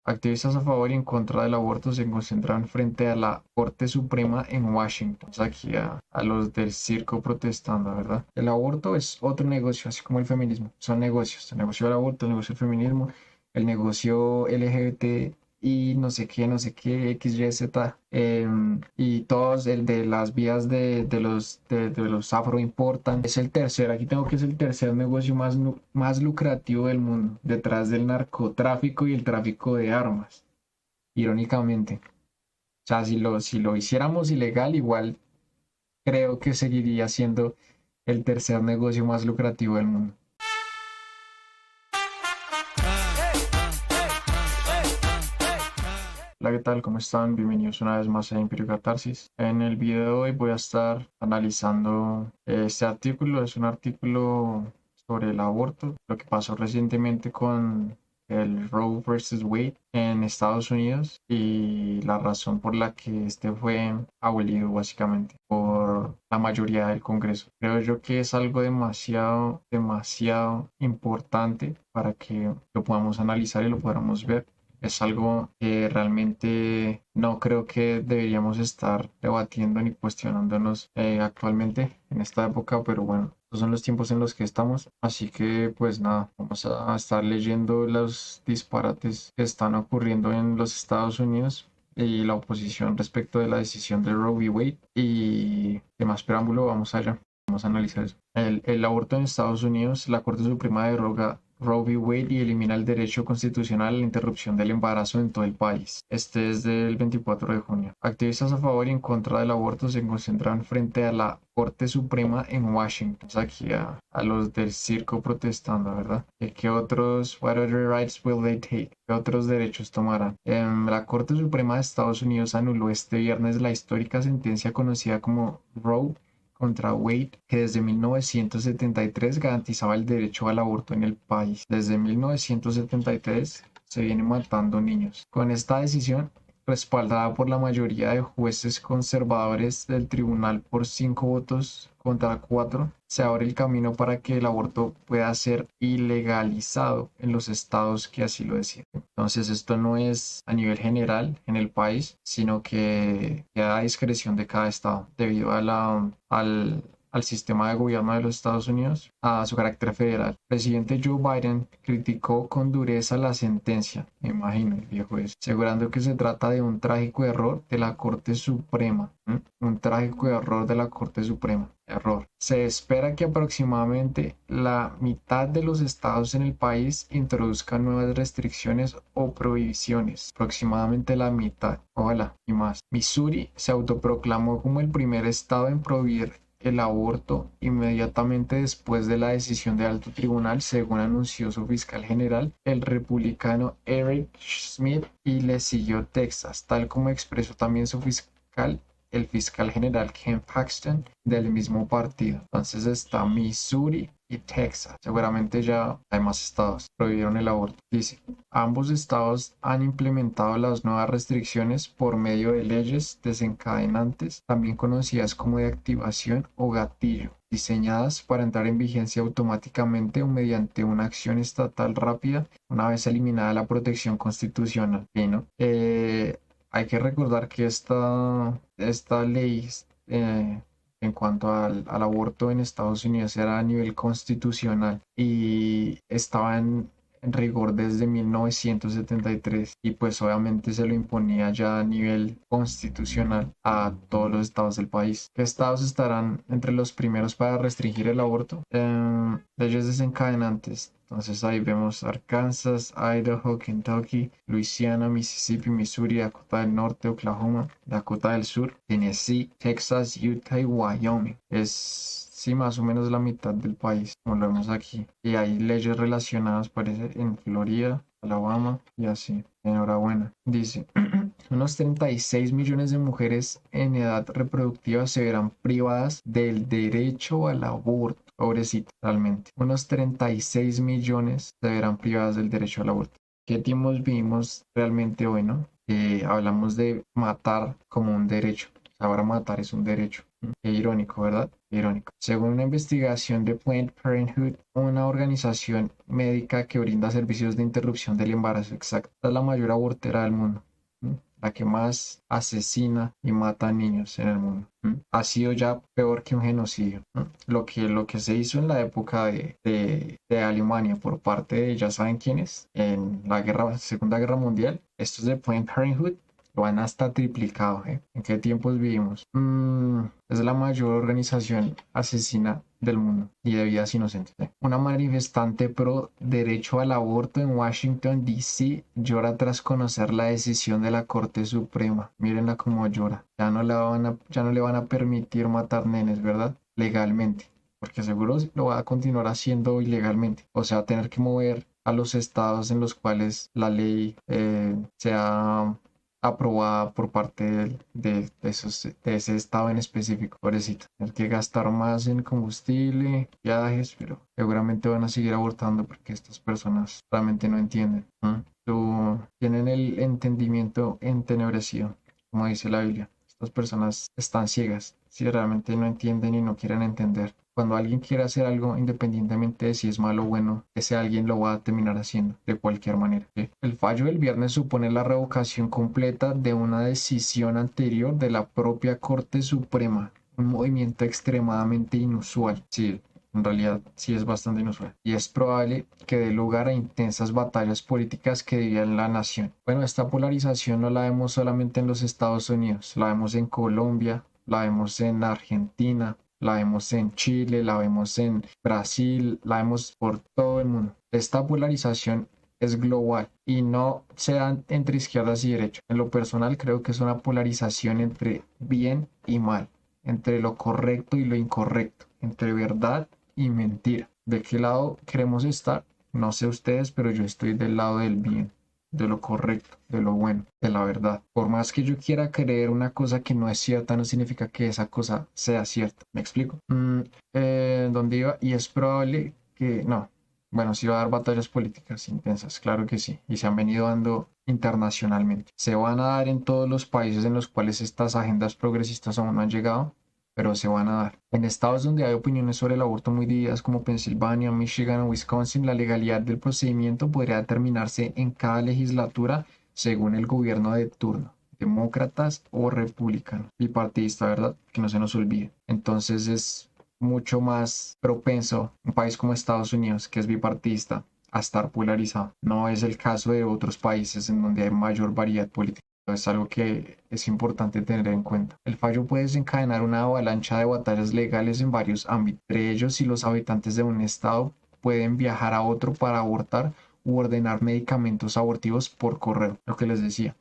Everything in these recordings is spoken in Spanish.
Activistas a favor y en contra del aborto se concentraron frente a la Corte Suprema en Washington. Aquí a los del circo protestando, ¿verdad? El aborto es otro negocio, así como el feminismo. Son negocios. El negocio del aborto, el negocio del feminismo, el negocio LGBT y no sé qué, X, Y, Z, y todos el de las vías de los afro importan. Es el tercer, aquí tengo que es el tercer negocio más lucrativo del mundo, detrás del narcotráfico y el tráfico de armas, irónicamente. O sea, si lo hiciéramos ilegal, igual creo que seguiría siendo el tercer negocio más lucrativo del mundo. Hola, ¿qué tal? ¿Cómo están? Bienvenidos una vez más a Imperio Catarsis. En el video de hoy voy a estar analizando este artículo. Es un artículo sobre el aborto, lo que pasó recientemente con el Roe versus Wade en Estados Unidos y la razón por la que este fue abolido básicamente por la mayoría del Congreso. Creo yo que es algo demasiado importante para que lo podamos analizar y lo podamos ver. Es algo que realmente no creo que deberíamos estar debatiendo ni cuestionándonos actualmente en esta época, pero bueno, estos son los tiempos en los que estamos, así que pues nada, vamos a estar leyendo los disparates que están ocurriendo en los Estados Unidos y la oposición respecto de la decisión de Roe v. Wade y de más preámbulo, vamos allá. Vamos a analizar eso. El aborto en Estados Unidos, la Corte Suprema deroga Roe v. Wade y elimina el derecho constitucional a la interrupción del embarazo en todo el país. Este es del 24 de junio. Activistas a favor y en contra del aborto se concentran frente a la Corte Suprema en Washington. Aquí a los del circo protestando, ¿verdad? ¿Qué otros, what other rights will they take? ¿Qué otros derechos tomarán? La Corte Suprema de Estados Unidos anuló este viernes la histórica sentencia conocida como Roe contra Wade, que desde 1973 garantizaba el derecho al aborto en el país. Desde 1973 se viene matando niños. Con esta decisión, respaldada por la mayoría de jueces conservadores del tribunal por 5 votos contra 4, se abre el camino para que el aborto pueda ser ilegalizado en los estados que así lo deciden. Entonces esto no es a nivel general en el país, sino que queda a discreción de cada estado debido a al sistema de gobierno de los Estados Unidos, a su carácter federal. El presidente Joe Biden criticó con dureza la sentencia, me imagino el viejo es, asegurando que se trata de un trágico error de la Corte Suprema. Un trágico error de la Corte Suprema. Error. Se espera que aproximadamente la mitad de los estados en el país introduzcan nuevas restricciones o prohibiciones. Aproximadamente la mitad. Ojalá y más. Missouri se autoproclamó como el primer estado en prohibir el aborto inmediatamente después de la decisión del alto tribunal, según anunció su fiscal general, el republicano Eric Schmidt, y le siguió Texas, tal como expresó también su fiscal, el fiscal general Ken Paxton, del mismo partido. Entonces está Missouri y Texas. Seguramente ya hay más estados prohibieron el aborto. Dice, ambos estados han implementado las nuevas restricciones por medio de leyes desencadenantes, también conocidas como de activación o gatillo, diseñadas para entrar en vigencia automáticamente o mediante una acción estatal rápida una vez eliminada la protección constitucional. ¿Sí, no? Hay que recordar que esta ley en cuanto al aborto en Estados Unidos era a nivel constitucional y estaba en rigor desde 1973 y pues obviamente se lo imponía ya a nivel constitucional a todos los estados del país. ¿Qué estados estarán entre los primeros para restringir el aborto? Leyes desencadenantes. Entonces ahí vemos Arkansas, Idaho, Kentucky, Luisiana, Mississippi, Missouri, Dakota del Norte, Oklahoma, Dakota del Sur, Tennessee, Texas, Utah y Wyoming. Es sí, más o menos la mitad del país, como lo vemos aquí. Y hay leyes relacionadas, parece, en Florida, Alabama y así. Enhorabuena. Dice, unos 36 millones de mujeres en edad reproductiva se verán privadas del derecho al aborto. Pobrecita, realmente. Unos 36 millones se verán privadas del derecho al aborto. ¿Qué tiempos vivimos realmente hoy, no? Hablamos de matar como un derecho. Ahora matar es un derecho. Qué irónico, ¿verdad? Qué irónico. Según una investigación de Planned Parenthood, una organización médica que brinda servicios de interrupción del embarazo exacta, es la mayor abortera del mundo. ¿Mm? La que más asesina y mata a niños en el mundo. Ha sido ya peor que un genocidio. Lo que se hizo en la época de Alemania por parte de, ya saben quiénes, en la Segunda Guerra Mundial, estos de Planned Parenthood lo han hasta triplicado, ¿eh? ¿En qué tiempos vivimos? Es la mayor organización asesina del mundo y de vidas inocentes, ¿eh? Una manifestante pro derecho al aborto en Washington, D.C. llora tras conocer la decisión de la Corte Suprema. Mírenla cómo llora. Ya no le van a permitir matar nenes, ¿verdad? Legalmente. Porque seguro lo va a continuar haciendo ilegalmente. O sea, tener que mover a los estados en los cuales la ley sea aprobada por parte de ese estado en específico, pobrecito. Tener que gastar más en combustible, viajes, pero seguramente van a seguir abortando porque estas personas realmente no entienden. Tienen el entendimiento entenebrecido, como dice la Biblia. Estas personas están ciegas si realmente no entienden y no quieren entender. Cuando alguien quiere hacer algo, independientemente de si es malo o bueno, ese alguien lo va a terminar haciendo de cualquier manera. ¿Sí? El fallo del viernes supone la revocación completa de una decisión anterior de la propia Corte Suprema, un movimiento extremadamente inusual. Sí, en realidad sí es bastante inusual. Y es probable que dé lugar a intensas batallas políticas que dividan la nación. Bueno, esta polarización no la vemos solamente en los Estados Unidos, la vemos en Colombia, la vemos en Argentina, la vemos en Chile, la vemos en Brasil, la vemos por todo el mundo. Esta polarización es global y no se da entre izquierdas y derechas. En lo personal creo que es una polarización entre bien y mal, entre lo correcto y lo incorrecto, entre verdad y mentira. ¿De qué lado queremos estar? No sé ustedes, pero yo estoy del lado del bien, de lo correcto, de lo bueno, de la verdad. Por más que yo quiera creer una cosa que no es cierta, no significa que esa cosa sea cierta. ¿Me explico? ¿Dónde iba? Y es probable que no. Bueno, sí va a dar batallas políticas intensas, claro que sí, y se han venido dando internacionalmente. Se van a dar en todos los países en los cuales estas agendas progresistas aún no han llegado, pero se van a dar. En estados donde hay opiniones sobre el aborto muy divididas como Pensilvania, Michigan o Wisconsin, la legalidad del procedimiento podría determinarse en cada legislatura según el gobierno de turno, demócratas o republicanos, bipartidista, ¿verdad? Que no se nos olvide. Entonces es mucho más propenso un país como Estados Unidos, que es bipartidista, a estar polarizado. No es el caso de otros países en donde hay mayor variedad política. Es algo que es importante tener en cuenta. El fallo puede desencadenar una avalancha de batallas legales en varios ámbitos. Entre ellos, si los habitantes de un estado pueden viajar a otro para abortar u ordenar medicamentos abortivos por correo, lo que les decía.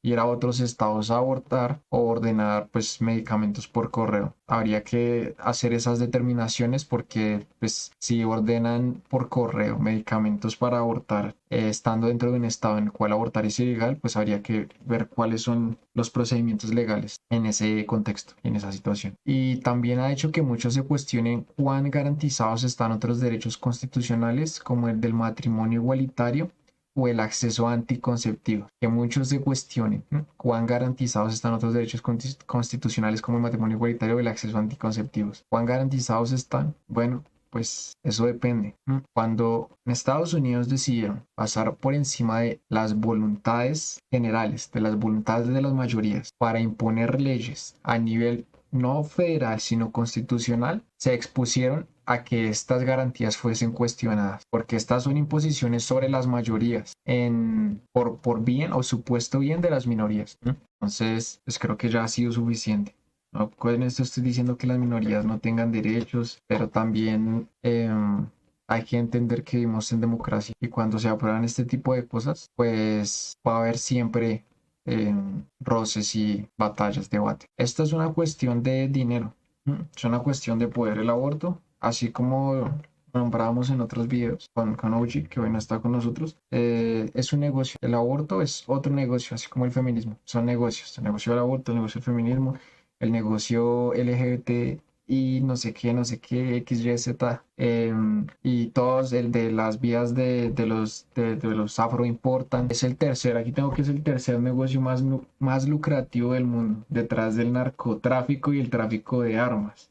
Ir a otros estados a abortar o ordenar pues medicamentos por correo. Habría que hacer esas determinaciones porque pues si ordenan por correo medicamentos para abortar estando dentro de un estado en el cual abortar es ilegal, pues habría que ver cuáles son los procedimientos legales en ese contexto, en esa situación. Y también ha hecho que muchos se cuestionen cuán garantizados están otros derechos constitucionales como el del matrimonio igualitario o el acceso anticonceptivo, que muchos se cuestionen cuán garantizados están otros derechos constitucionales como el matrimonio igualitario o el acceso a anticonceptivos. ¿Cuán garantizados están? Bueno, pues eso depende. Cuando en Estados Unidos decidieron pasar por encima de las voluntades generales, de las voluntades de las mayorías, para imponer leyes a nivel no federal, sino constitucional, se expusieron a que estas garantías fuesen cuestionadas, porque estas son imposiciones sobre las mayorías por bien o supuesto bien de las minorías. Entonces, pues creo que ya ha sido suficiente. No, con esto estoy diciendo que las minorías no tengan derechos, pero también hay que entender que vivimos en democracia y cuando se aprueban este tipo de cosas, pues va a haber siempre roces y batallas, debate. Esta es una cuestión de dinero, es una cuestión de poder. El aborto, así como nombrábamos en otros videos con OG, que hoy no está con nosotros, es un negocio. El aborto es otro negocio, así como el feminismo. Son negocios. El negocio del aborto, el negocio del feminismo, el negocio LGBT y no sé qué, X, Y, Z, y todos, el de las vías de los afro importan. Es el tercer, aquí tengo que es el tercer negocio más lucrativo del mundo, detrás del narcotráfico y el tráfico de armas,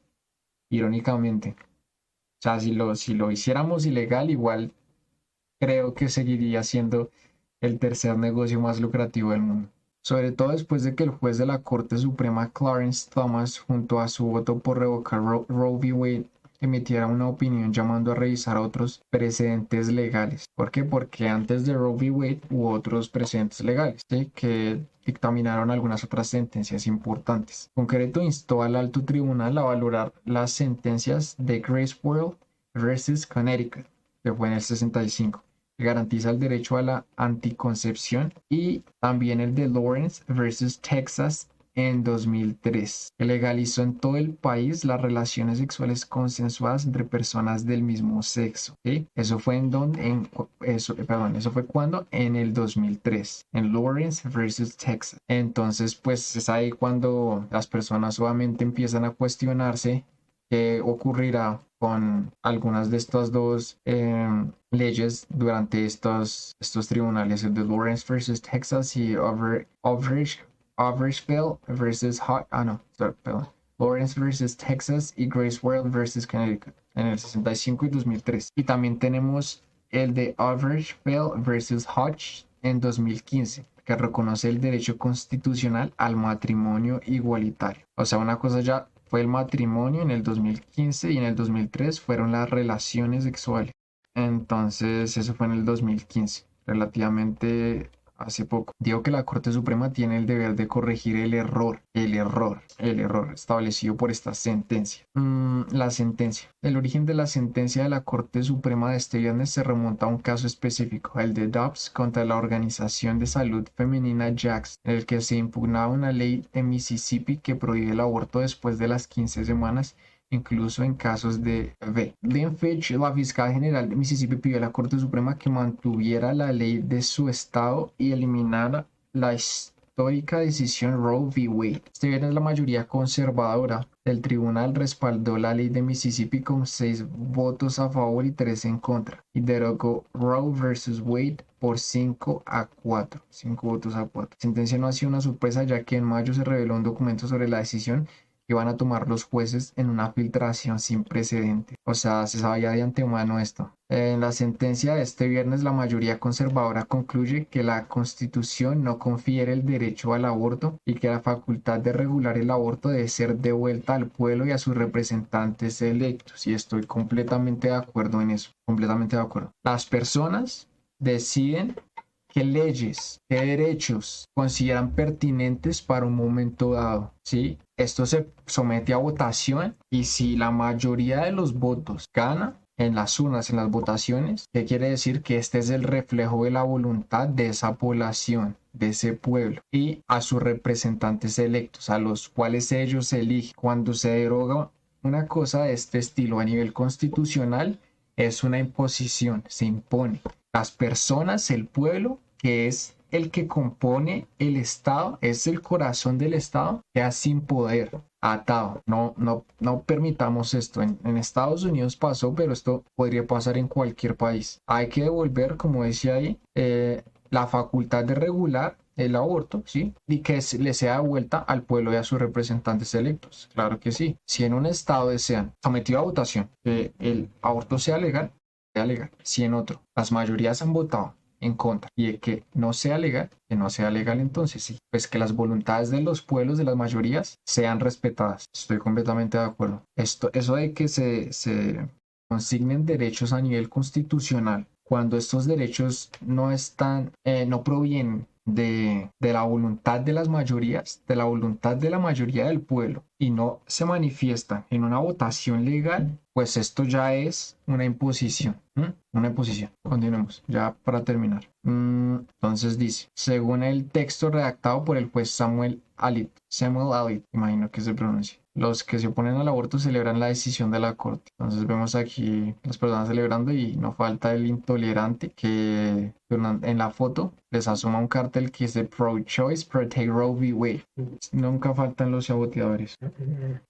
irónicamente. O sea, si lo hiciéramos ilegal, igual creo que seguiría siendo el tercer negocio más lucrativo del mundo. Sobre todo después de que el juez de la Corte Suprema Clarence Thomas, junto a su voto por revocar Roe v. Wade, emitiera una opinión llamando a revisar otros precedentes legales. ¿Por qué? Porque antes de Roe v. Wade hubo otros precedentes legales, ¿sí?, que dictaminaron algunas otras sentencias importantes. En concreto, instó al alto tribunal a valorar las sentencias de Gracewell versus Connecticut, que fue en el 65, que garantiza el derecho a la anticoncepción, y también el de Lawrence versus Texas en 2003, que legalizó en todo el país las relaciones sexuales consensuadas entre personas del mismo sexo. ¿Sí? Eso fue eso fue cuando en el 2003, en Lawrence versus Texas. Entonces, pues es ahí cuando las personas obviamente empiezan a cuestionarse qué ocurrirá con algunas de estas dos leyes durante estos tribunales, el de Lawrence versus Texas y Overishville versus perdón, Lawrence versus Texas y Gracewell versus Connecticut en el 65 y 2003. Y también tenemos el de Overishville versus Hodge en 2015, que reconoce el derecho constitucional al matrimonio igualitario. O sea, una cosa ya fue el matrimonio en el 2015 y en el 2003 fueron las relaciones sexuales. Entonces, eso fue en el 2015, relativamente hace poco. Digo que la Corte Suprema tiene el deber de corregir el error establecido por esta sentencia. La sentencia. El origen de la sentencia de la Corte Suprema de este viernes se remonta a un caso específico, el de Dobbs contra la Organización de Salud Femenina JAX, en el que se impugnaba una ley de Mississippi que prohíbe el aborto después de las 15 semanas, incluso en casos de B. Lynn Fitch, la fiscal general de Mississippi, pidió a la Corte Suprema que mantuviera la ley de su estado y eliminara la histórica decisión Roe v. Wade. Este viernes la mayoría conservadora del tribunal respaldó la ley de Mississippi con 6 votos a favor y 3 en contra, y derogó Roe versus Wade por 5 a 4. 5 votos a 4. La sentencia no ha sido una sorpresa, ya que en mayo se reveló un documento sobre la decisión que van a tomar los jueces en una filtración sin precedente. O sea, se sabía de antemano esto. En la sentencia de este viernes, la mayoría conservadora concluye que la Constitución no confiere el derecho al aborto y que la facultad de regular el aborto debe ser devuelta al pueblo y a sus representantes electos. Y estoy completamente de acuerdo en eso. Completamente de acuerdo. Las personas deciden qué leyes, qué derechos consideran pertinentes para un momento dado, ¿sí? Esto se somete a votación y si la mayoría de los votos gana en las urnas, en las votaciones, ¿qué quiere decir? Que este es el reflejo de la voluntad de esa población, de ese pueblo, y a sus representantes electos, a los cuales ellos eligen. Cuando se deroga una cosa de este estilo a nivel constitucional, es una imposición, se impone. Las personas, el pueblo, que es el que compone el Estado, es el corazón del Estado, queda sin poder, atado. No permitamos esto. En Estados Unidos pasó, pero esto podría pasar en cualquier país. Hay que devolver, como decía ahí, la facultad de regular el aborto, ¿sí? Y que le sea devuelta al pueblo y a sus representantes electos. Claro que sí. Si en un estado desean, sometido a votación, que el aborto sea legal, sea legal. Si en otro, las mayorías han votado en contra y de que no sea legal, que no sea legal, entonces sí, pues que las voluntades de los pueblos, de las mayorías, sean respetadas. Estoy completamente de acuerdo. Eso de que se consignen derechos a nivel constitucional, cuando estos derechos no están, no provienen de la voluntad de las mayorías, de la voluntad de la mayoría del pueblo, y no se manifiestan en una votación legal, pues esto ya es una imposición. Una imposición. Continuemos, ya para terminar. Entonces dice, según el texto redactado por el juez Samuel Alito, imagino que se pronuncia, los que se oponen al aborto celebran la decisión de la corte. Entonces vemos aquí las personas celebrando y no falta el intolerante que en la foto les asoma un cartel que dice pro-choice, protect Roe v. Wade. Nunca faltan los saboteadores.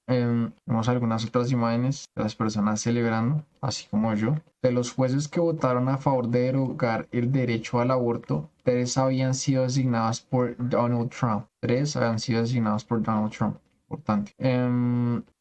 Vemos algunas otras imágenes de las personas celebrando, así como yo. De los jueces que votaron a favor de derogar el derecho al aborto, 3 habían sido designados por Donald Trump. 3 habían sido designados por Donald Trump. Importante.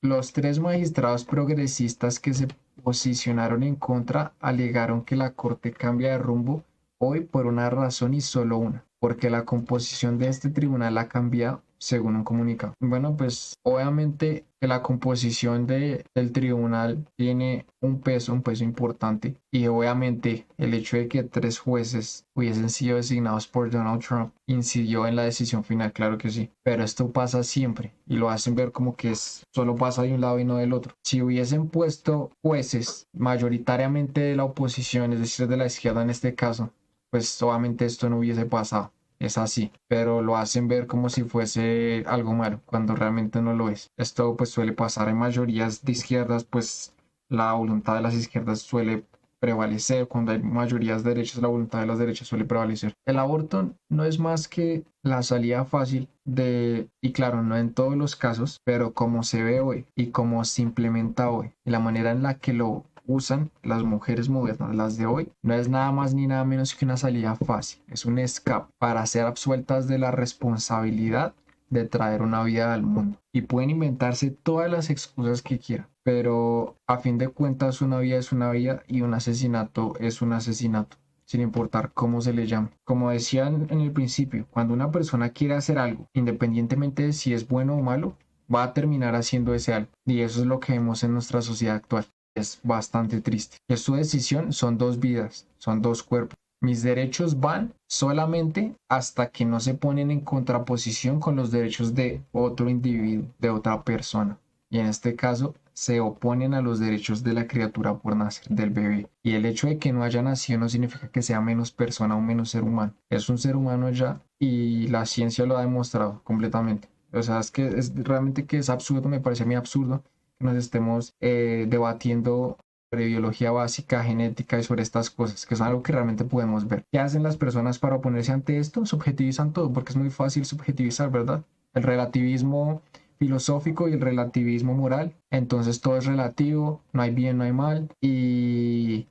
Los 3 magistrados progresistas que se posicionaron en contra alegaron que la corte cambia de rumbo hoy por una razón y solo una, porque la composición de este tribunal ha cambiado según un comunicado. Bueno, pues obviamente que la composición del tribunal tiene un peso importante y obviamente el hecho de que 3 jueces hubiesen sido designados por Donald Trump incidió en la decisión final, claro que sí, pero esto pasa siempre y lo hacen ver como que solo pasa de un lado y no del otro. Si hubiesen puesto jueces mayoritariamente de la oposición, es decir, de la izquierda en este caso, pues obviamente esto no hubiese pasado. Es así, pero lo hacen ver como si fuese algo malo, cuando realmente no lo es. Esto pues suele pasar en mayorías de izquierdas, pues la voluntad de las izquierdas suele prevalecer, cuando hay mayorías de derechas, la voluntad de las derechas suele prevalecer. El aborto no es más que la salida fácil y claro, no en todos los casos, pero como se ve hoy y como se implementa hoy, y la manera en la que lo usan las mujeres modernas, las de hoy, no es nada más ni nada menos que una salida fácil, es un escape para ser absueltas de la responsabilidad de traer una vida al mundo. Y pueden inventarse todas las excusas que quieran, pero a fin de cuentas una vida es una vida y un asesinato es un asesinato, sin importar cómo se le llame. Como decían en el principio, cuando una persona quiere hacer algo, independientemente de si es bueno o malo, va a terminar haciendo ese algo. Y eso es lo que vemos en nuestra sociedad actual. Es bastante triste. Es su decisión, son 2 vidas, son 2 cuerpos. Mis derechos van solamente hasta que no se ponen en contraposición con los derechos de otro individuo, de otra persona. Y en este caso, se oponen a los derechos de la criatura por nacer, del bebé. Y el hecho de que no haya nacido no significa que sea menos persona o menos ser humano. Es un ser humano ya y la ciencia lo ha demostrado completamente. O sea, es que es realmente que es absurdo, me parece a mí absurdo que nos estemos debatiendo sobre biología básica, genética y sobre estas cosas, que es algo que realmente podemos ver. ¿Qué hacen las personas para oponerse ante esto? Subjetivizan todo, porque es muy fácil subjetivizar, ¿verdad? El relativismo filosófico y el relativismo moral. Entonces todo es relativo, no hay bien, no hay mal y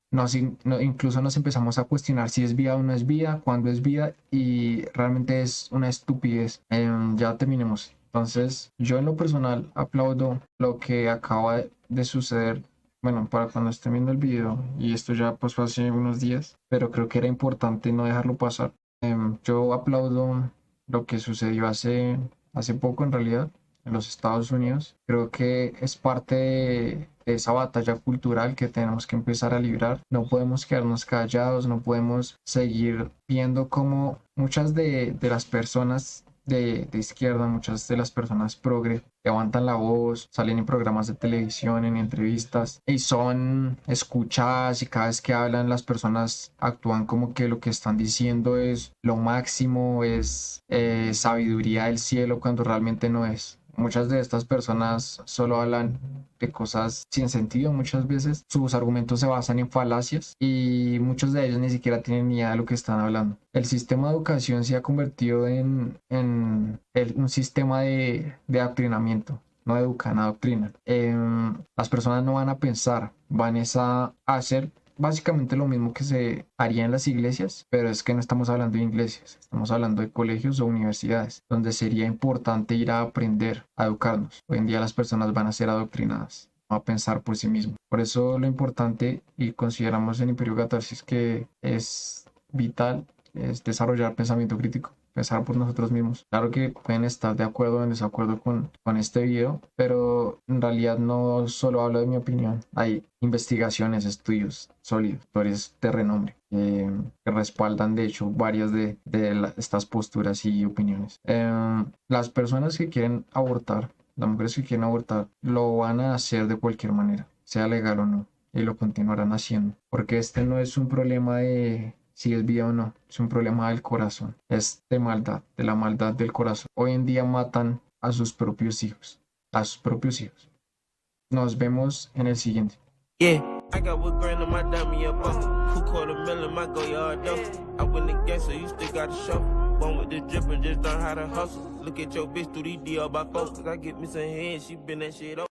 incluso nos empezamos a cuestionar si es vida o no es vida, cuándo es vida y realmente es una estupidez. Ya terminemos. Entonces yo en lo personal aplaudo lo que acaba de suceder. Bueno, para cuando estén viendo el video, y esto ya pues fue hace unos días, pero creo que era importante no dejarlo pasar. Yo aplaudo lo que sucedió hace poco en realidad en los Estados Unidos. Creo que es parte de esa batalla cultural que tenemos que empezar a librar. No podemos quedarnos callados, no podemos seguir viendo cómo muchas de las personas de izquierda, muchas de las personas progre levantan la voz, salen en programas de televisión, en entrevistas y son escuchadas y cada vez que hablan las personas actúan como que lo que están diciendo es lo máximo, es sabiduría del cielo cuando realmente no es. Muchas de estas personas solo hablan de cosas sin sentido muchas veces. Sus argumentos se basan en falacias y muchos de ellos ni siquiera tienen ni idea de lo que están hablando. El sistema de educación se ha convertido en un sistema de adoctrinamiento. No educan, adoctrinan. Las personas no van a pensar, van a hacer básicamente lo mismo que se haría en las iglesias, pero es que no estamos hablando de iglesias, estamos hablando de colegios o universidades, donde sería importante ir a aprender, a educarnos. Hoy en día las personas van a ser adoctrinadas, no a pensar por sí mismos. Por eso lo importante, y consideramos en Imperio Catarsis que es vital, es desarrollar pensamiento crítico, pensar por nosotros mismos. Claro que pueden estar de acuerdo o en desacuerdo con este video, pero en realidad no solo hablo de mi opinión. Hay investigaciones, estudios sólidos, autores de renombre, que respaldan de hecho varias de estas posturas y opiniones. Las personas que quieren abortar, las mujeres que quieren abortar, lo van a hacer de cualquier manera, sea legal o no, y lo continuarán haciendo, porque este no es un problema de si es vida o no, es un problema del corazón, es de maldad, de la maldad del corazón. Hoy en día matan a sus propios hijos, a sus propios hijos. Nos vemos en el siguiente. Yeah, I got what grand on my diamond, yeah, buster. Who quarter million, my go yard though. I win the game, so you still got to show. One with the drip and just learn how to hustle. Look at your bitch through these DR by folks. I get me some head, she been that shit up.